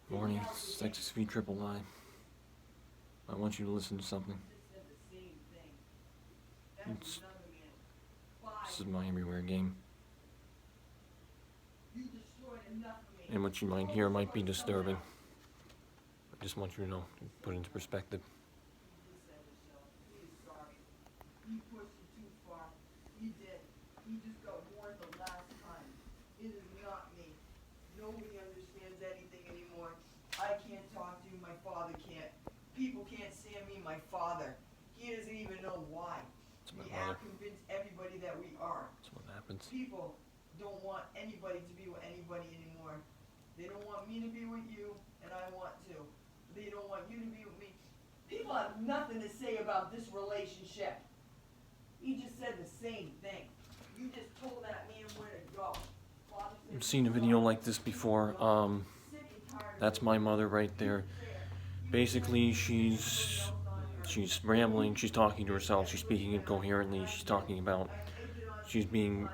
Morning, Texas V Triple Line. I want you to listen to something. This is my everywhere game. And what you might hear might be disturbing. I just want you to know, put it into perspective. You pushed it too far. You did. You just got warned the last time. It is not me. Nobody understands anything anymore. I can't talk to you. My father can't. People can't stand me. My father. He doesn't even know why. We have convinced everybody that we are. That's what happens. People don't want anybody to be with anybody anymore. They don't want me to be with you, and I want to. They don't want you to be with me. People have nothing to say about this relationship. He just said the same thing. You just told that man where to go. I've seen a video like this before. That's my mother right there. Basically, she's rambling. She's talking to herself. She's speaking incoherently. She's talking about. She's being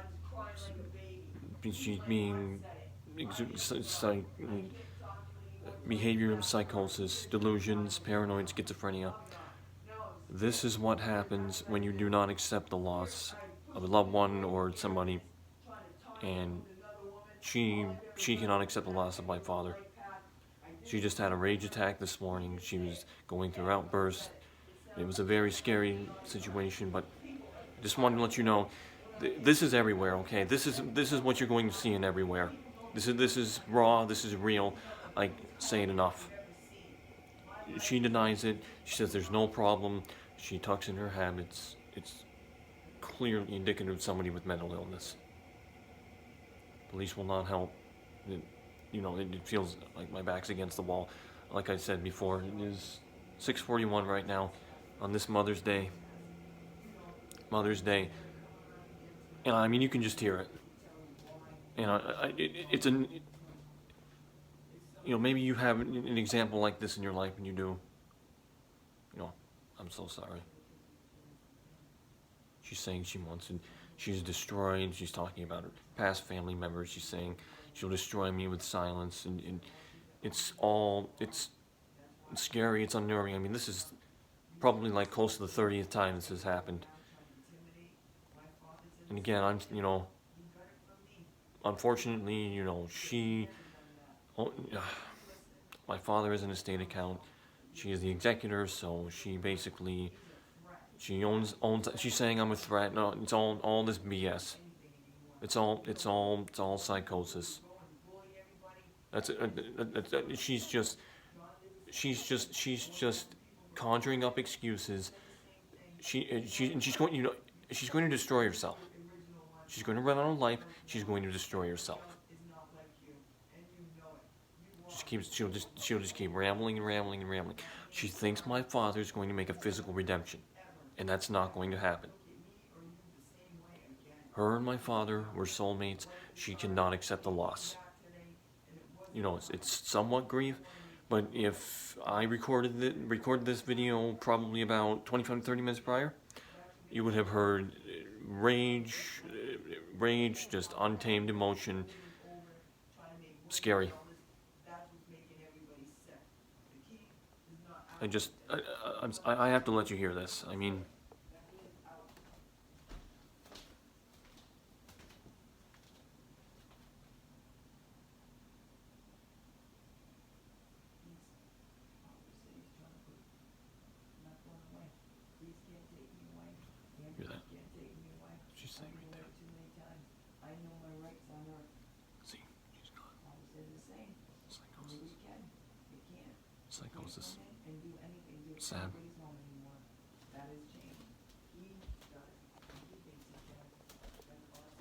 behavioral psychosis, delusions, paranoid schizophrenia. This is what happens when you do not accept the loss of a loved one or somebody, and she cannot accept the loss of my father. She just had a rage attack this morning. She was going through outbursts. It was a very scary situation, but I just wanted to let you know, this is everywhere, okay? This is what you're going to see in everywhere. This is raw, this is real. I say it enough. She denies it. She says there's no problem. She tucks in her habits. It's clearly indicative of somebody with mental illness. Police will not help. It feels like my back's against the wall. Like I said before, it is 6:41 right now on this Mother's Day. Mother's Day. And I mean, you can just hear it. And maybe you have an example like this in your life, and you do. I'm so sorry. She's saying she wants it. She's destroyed. She's talking about her past family members. She's saying she'll destroy me with silence, and it's scary. It's unnerving. I mean, this is probably like close to the 30th time this has happened. And again, unfortunately, my father is an estate account. She is the executor, so she basically, owns. She's saying I'm a threat. No, it's all this BS. It's all psychosis. She's just conjuring up excuses. She's going to destroy herself. She's going to run out of life. She's going to destroy herself. She'll just keep rambling and rambling and rambling. She thinks my father is going to make a physical redemption, and that's not going to happen. Her and my father were soulmates. She cannot accept the loss. It's somewhat grief, but if I recorded this video probably about 25 to 30 minutes prior, you would have heard rage, just untamed emotion, scary. I have to let you hear this. I mean, hear that? She's saying right there. See, she's gone. Psychosis. Sad.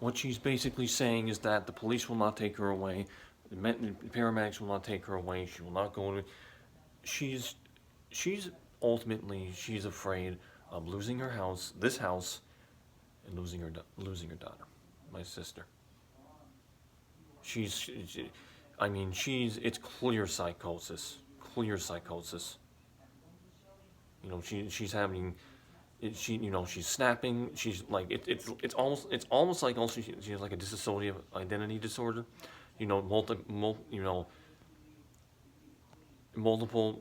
What she's basically saying is that the police will not take her away, the paramedics will not take her away. She will not go to. She's ultimately afraid of losing her house, this house, and losing her daughter, my sister. It's clear psychosis. Clear psychosis. She's having. She's snapping. She's like it's almost like also she has like a dissociative identity disorder. multiple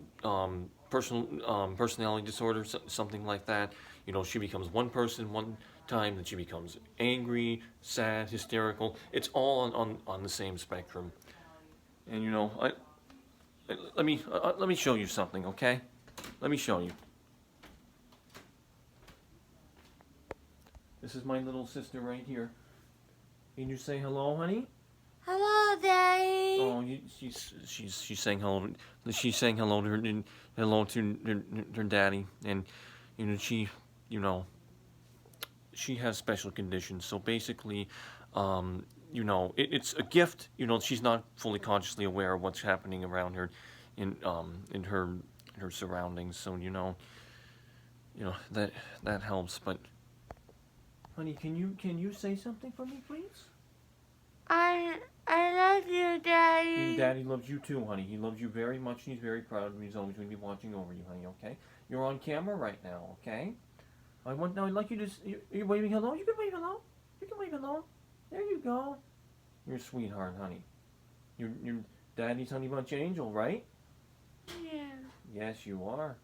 personality disorder, something like that. You know, she becomes one person one time, then she becomes angry, sad, hysterical. It's all on the same spectrum. And you know, let me show you something, okay? Let me show you. This is my little sister right here. Can you say hello, honey? Hello, Daddy. Oh, she's saying hello. She's saying hello to her daddy, and you know she has special conditions. So basically, you know it's a gift. You know she's not fully consciously aware of what's happening around her, in her surroundings. So you know that helps. But honey, can you say something for me, please? I love you, Daddy. Daddy loves you too, honey. He loves you very much, and he's very proud of you. He's always going to be watching over you, honey. Okay? You're on camera right now. Okay? I'd like you to. You're waving hello. You can wave hello. You can wave hello. There you go. You're a sweetheart, honey. You're Daddy's honey bunch angel, right? Yeah. Yes, you are.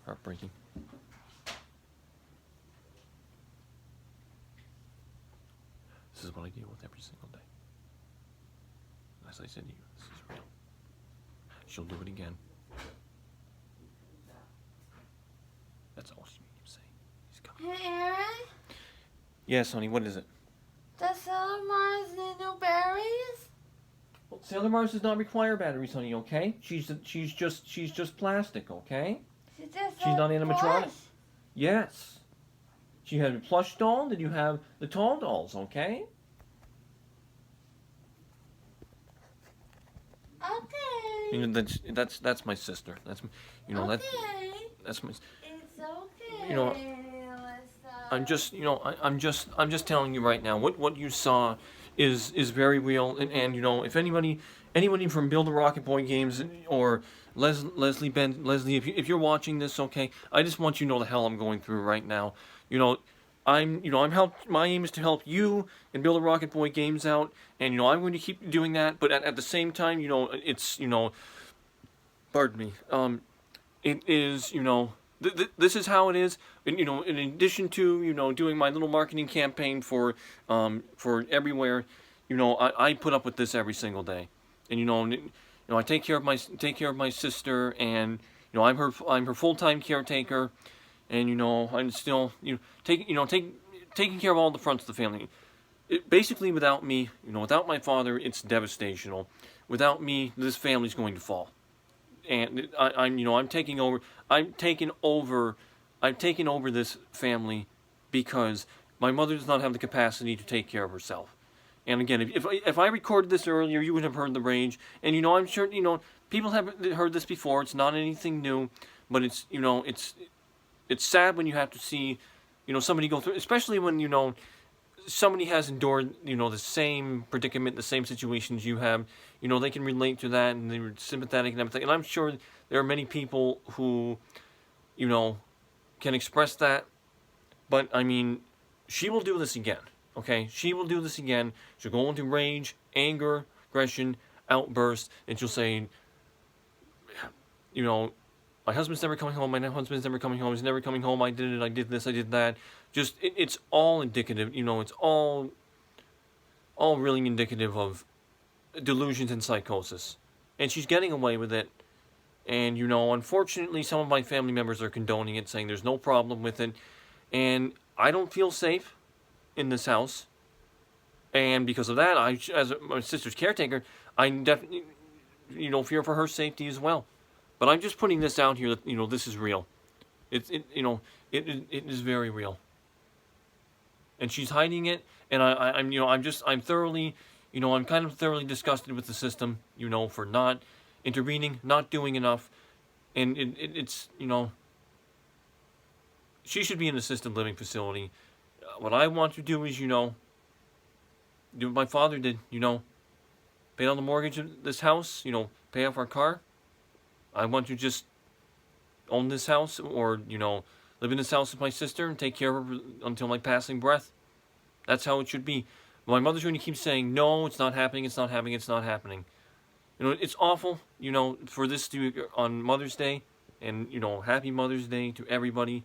Heartbreaking. This is what I deal with every single day. As I said to you, this is real. She'll do it again. That's all she needs to say. He's coming. Hey, Aaron? Yes, honey, what is it? Does Sailor Mars need new berries? Well, Sailor Mars does not require batteries, honey, okay? She's just plastic, okay? She's not animatronic. plush. Yes. She had a plush doll, then you have the tall dolls, okay? Okay. You know, that's my sister. That's Okay. that's my. It's okay. You know, I'm just telling you right now. What you saw is very real, and you know, if anybody from Build a Rocket Boy Games or Leslie, if you're watching this, okay, I just want you to know the hell I'm going through right now. You know, my aim is to help you and Build a Rocket Boy Games out, and you know, I'm going to keep doing that. But at the same time, you know, it's pardon me. It is, you know, this is how it is. And, you know, in addition to, you know, doing my little marketing campaign for everywhere, you know, I put up with this every single day. And, you know, I take care of my sister, and, you know, I'm her full-time caretaker, and, you know, I'm still, taking care of all the fronts of the family. Basically, without me, you know, without my father, it's devastational. Without me, this family's going to fall. And I'm taking over this family because my mother does not have the capacity to take care of herself. And again, if I recorded this earlier, you would have heard the rage. And you know, I'm sure people have heard this before. It's not anything new, but it's sad when you have to see somebody go through, especially when somebody has endured the same predicament, the same situations you have. They can relate to that, and they're sympathetic and everything. And I'm sure there are many people who can express that. But I mean, she will do this again. Okay, she will do this again. She'll go into rage, anger, aggression, outburst, and she'll say, my husband's never coming home, my husband's never coming home, he's never coming home, I did it, I did this, I did that. Just, it's all indicative, it's all really indicative of delusions and psychosis. And she's getting away with it. And, unfortunately, some of my family members are condoning it, saying there's no problem with it. And I don't feel safe in this house. And because of that, as my sister's caretaker, I definitely, fear for her safety as well. But I'm just putting this out here that, this is real. It is very real. And she's hiding it, and I'm thoroughly, I'm kind of thoroughly disgusted with the system, for not intervening, not doing enough. And it's, she should be in an assisted living facility. What I want to do is, do what my father did, pay down the mortgage of this house, pay off our car. I want to just own this house, or, live in this house with my sister and take care of her until my passing breath. That's how it should be. My mother's going to keep saying, no, it's not happening, it's not happening, it's not happening. You know, it's awful, you know, for this to on Mother's Day. And, you know, happy Mother's Day to everybody.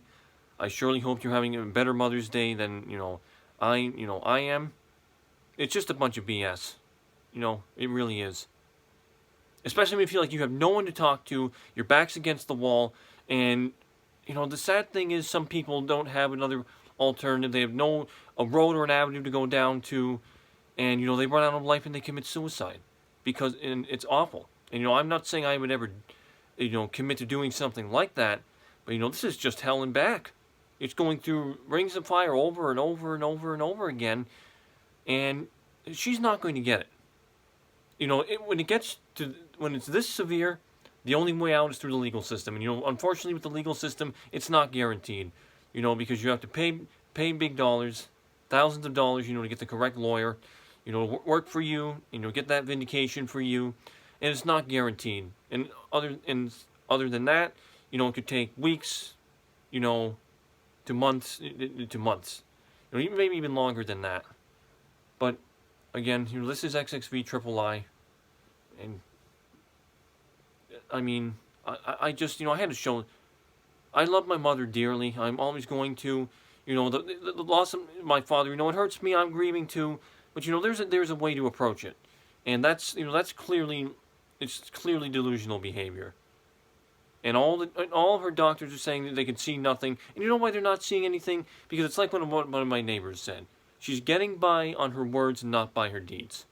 I surely hope you're having a better Mother's Day than, I am. It's just a bunch of BS. You know, it really is. Especially when you feel like you have no one to talk to, your back's against the wall, and, you know, the sad thing is some people don't have another alternative. They have a road or an avenue to go down to, and, you know, they run out of life and they commit suicide. And it's awful. And, you know, I'm not saying I would ever, commit to doing something like that, but, you know, this is just hell and back. It's going through rings of fire over and over and over and over again, and she's not going to get it. You know, when it's this severe, the only way out is through the legal system. And, you know, unfortunately with the legal system, it's not guaranteed. You know, because you have to pay big dollars, thousands of dollars, you know, to get the correct lawyer, you know, work for you, you know, get that vindication for you, and it's not guaranteed. And other than that, you know, it could take weeks, you know, to months, you know, maybe even longer than that. But again, you know, this is XXV and I mean, I just, you know, I had to show. I love my mother dearly. I'm always going to. You know, the loss of my father, you know, it hurts me. I'm grieving too. But, you know, there's a way to approach it. And that's clearly delusional behavior. And all of her doctors are saying that they can see nothing. And you know why they're not seeing anything? Because it's like what one of my neighbors said. She's getting by on her words and not by her deeds.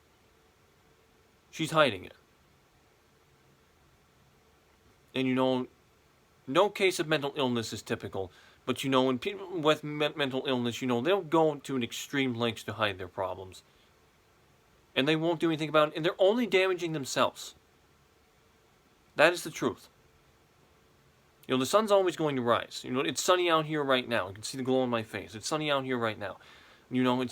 She's hiding it. And, you know, no case of mental illness is typical. But, you know, when people with mental illness, you know, they'll go to an extreme lengths to hide their problems. And they won't do anything about it. And they're only damaging themselves. That is the truth. You know, the sun's always going to rise. You know, it's sunny out here right now. You can see the glow on my face. It's sunny out here right now. You know, I'm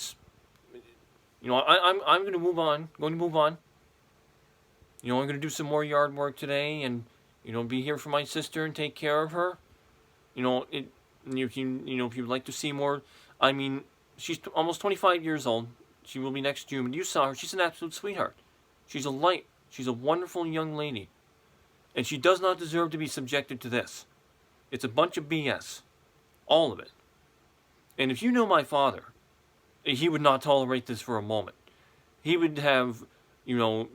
going to move on. You know, I'm going to do some more yard work today and, you know, be here for my sister and take care of her. You know, if you'd like to see more, I mean, she's almost 25 years old. She will be next June. And you saw her. She's an absolute sweetheart. She's a light. She's a wonderful young lady. And she does not deserve to be subjected to this. It's a bunch of BS. All of it. And if you know my father, he would not tolerate this for a moment. He would have, you know,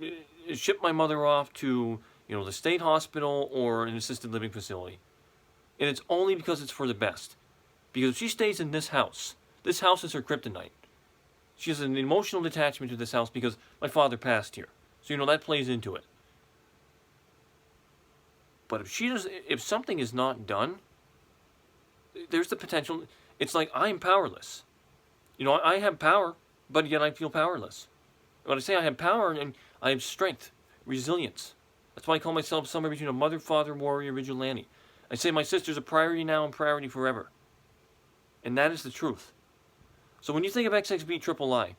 ship my mother off to, you know, the state hospital or an assisted living facility. And it's only because it's for the best. Because if she stays in this house is her kryptonite. She has an emotional detachment to this house because my father passed here. So, you know, that plays into it. But if something is not done, there's the potential. It's like I am powerless. You know, I have power, but yet I feel powerless. When I say I have power, and I have strength, resilience. That's why I call myself somewhere between a mother, father, warrior, vigilante. I say my sister's a priority now and priority forever. And that is the truth. So when you think of XXV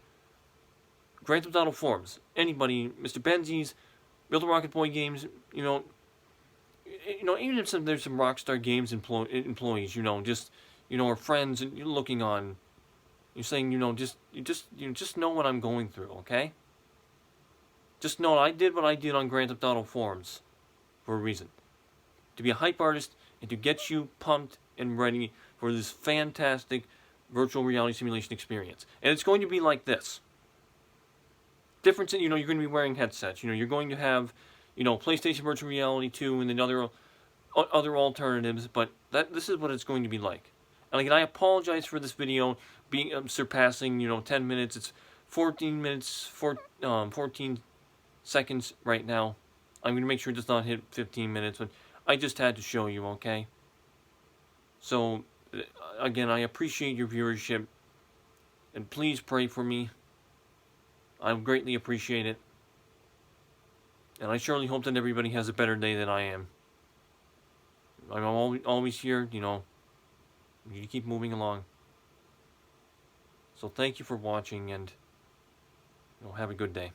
Grand Theft Auto Forums, anybody, Mr. Benzies, Real Rocket Boy Games, you know, even if there's some Rockstar Games employees, you know, just, you know, or friends, and you're looking on, you're saying, you know, just know what I'm going through, okay? Just know I did what I did on Grand Theft Auto Forums for a reason. To be a hype artist and to get you pumped and ready for this fantastic virtual reality simulation experience. And it's going to be like this. Difference in, you know, you're going to be wearing headsets. You know, you're going to have, you know, PlayStation Virtual Reality 2 and then other alternatives, but this is what it's going to be like. And again, I apologize for this video being surpassing, you know, 10 minutes. It's 14 minutes, 14 seconds right now. I'm going to make sure it does not hit 15 minutes, but I just had to show you, okay? So, again, I appreciate your viewership, and please pray for me. I greatly appreciate it. And I surely hope that everybody has a better day than I am. I'm always here, you know. You keep moving along. So thank you for watching, and, you know, have a good day.